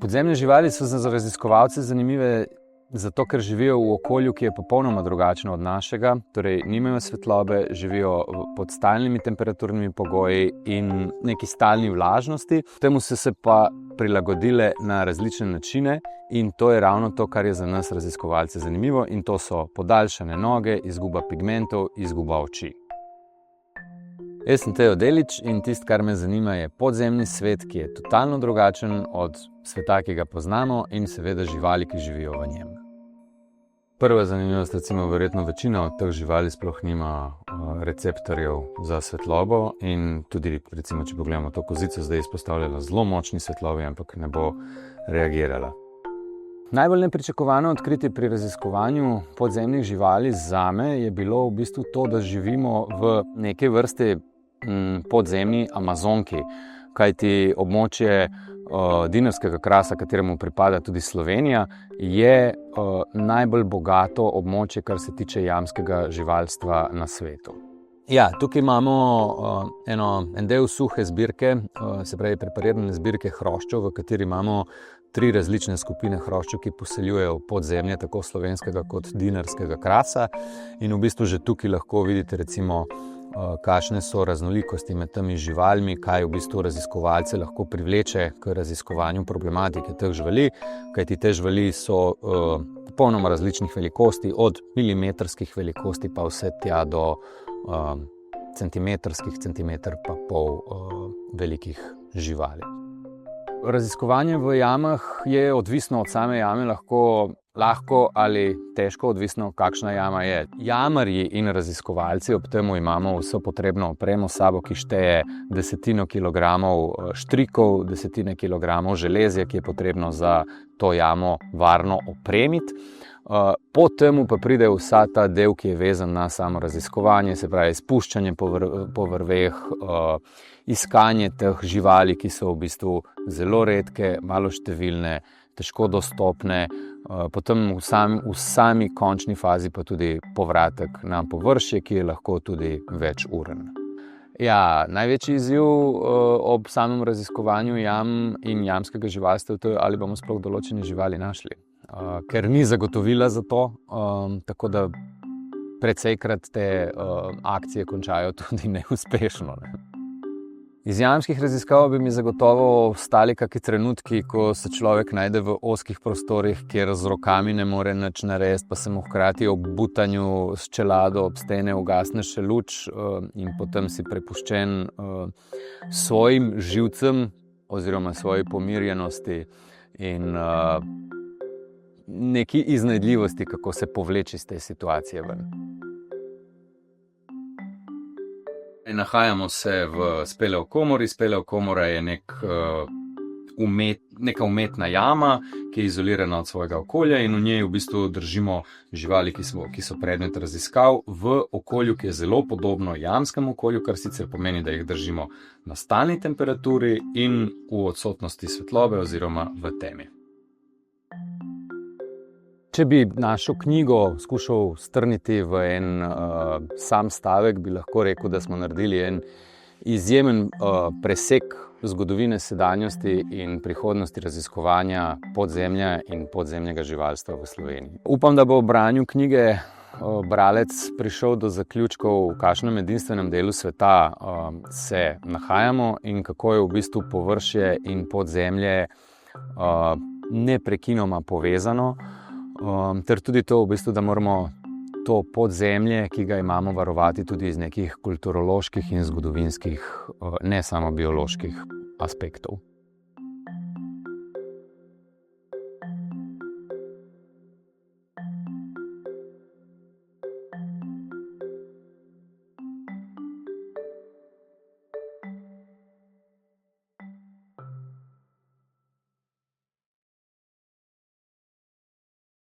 Podzemne živali so za raziskovalce zanimive zato, ker živijo v okolju, ki je popolnoma drugačno od našega, torej nimajo svetlobe, živijo pod stalnimi temperaturnimi pogoji in neki stalni vlažnosti. Temu so se pa prilagodile na različne načine in to je ravno to, kar je za nas raziskovalce zanimivo, in to so podaljšane noge, izguba pigmentov, izguba oči. Jaz sem Tejo Delič in tisto, kar me zanima, je podzemni svet, ki je totalno drugačen od sveta, ki ga poznamo, in seveda živali, ki živijo v njem. Prva zanimivost, recimo, verjetno večina od teh živali sploh nima receptorjev za svetlobo in tudi, recimo, če pogledamo to kozico, zdaj je izpostavljala zelo močni svetlobi, ampak ne bo reagirala. Najbolj nepričakovano odkritje pri raziskovanju podzemnih živali zame je bilo v bistvu to, da živimo v neke vrste podzemni Amazonki, kajti območje dinarskega krasa, kateremu pripada tudi Slovenija, je najbolj bogato območje, kar se tiče jamskega živalstva na svetu. Ja, tukaj imamo en del suhe zbirke, se pravi preparirane zbirke hroščev, v kateri imamo 3 različne skupine hroščev, ki poseljujejo podzemlje, tako slovenskega kot dinarskega krasa. In v bistvu že tukaj lahko vidite, recimo, kakšne so raznolikosti med temi živalmi, kaj v bistvu raziskovalce lahko privleče k raziskovanju problematike teh živali, kajti te živali so popolnoma različnih velikosti, od milimetrskih velikosti pa vse tja do centimetrskih, centimeter pa pol velikih živali. Raziskovanje v jamah je odvisno od same jame, lahko ali težko, odvisno kakšna jama je. Jamarji in raziskovalci ob temu imamo vso potrebno opremo s sabo, ki šteje desetino kilogramov štrikov, desetine kilogramov železja, ki je potrebno za to jamo varno opremiti. Po temu pa pride vsa ta del, ki je vezan na samo raziskovanje, se pravi spuščanje po vrveh, iskanje teh živali, ki so v bistvu zelo redke, maloštevilne, težko dostopne, potem v sami končni fazi pa tudi povratek na površje, ki je lahko tudi večuren. Ja, največji izziv ob samem raziskovanju jam in jamskega živalstva je to, ali bomo sploh določene živali našli. Ker ni zagotovila za to, tako da precejkrat te akcije končajo tudi neuspešno. Iz jamskih raziskav bi mi zagotovo ostali kakšni trenutki, ko se človek najde v ozkih prostorih, kjer z rokami ne more nič narediti, pa se mu hkrati ob butanju s čelado ob stene ugasne še luč in potem si prepuščen svojim živcem oziroma svoji pomirjenosti in neki iznajdljivosti, kako se povleči iz te situacije ven. Nahajamo se v speleokomori. Speleokomora je neka umetna jama, ki je izolirana od svojega okolja in v njej v bistvu držimo živali, ki so predmet raziskav v okolju, ki je zelo podobno jamskemu okolju, kar sicer pomeni, da jih držimo na stalni temperaturi in v odsotnosti svetlobe oziroma v temi. Če bi našo knjigo skušal strniti v en sam stavek, bi lahko rekel, da smo naredili en izjemen presek zgodovine sedanjosti in prihodnosti raziskovanja podzemlja in podzemnega živalstva v Sloveniji. Upam, da bo v branju knjige bralec prišel do zaključkov, v kakšnem edinstvenem delu sveta se nahajamo in kako je v bistvu površje in podzemlje neprekinoma povezano. Ter tudi to, v bistvu, da moramo to podzemlje, ki ga imamo, varovati tudi iz nekih kulturoloških in zgodovinskih, ne samo bioloških aspektov.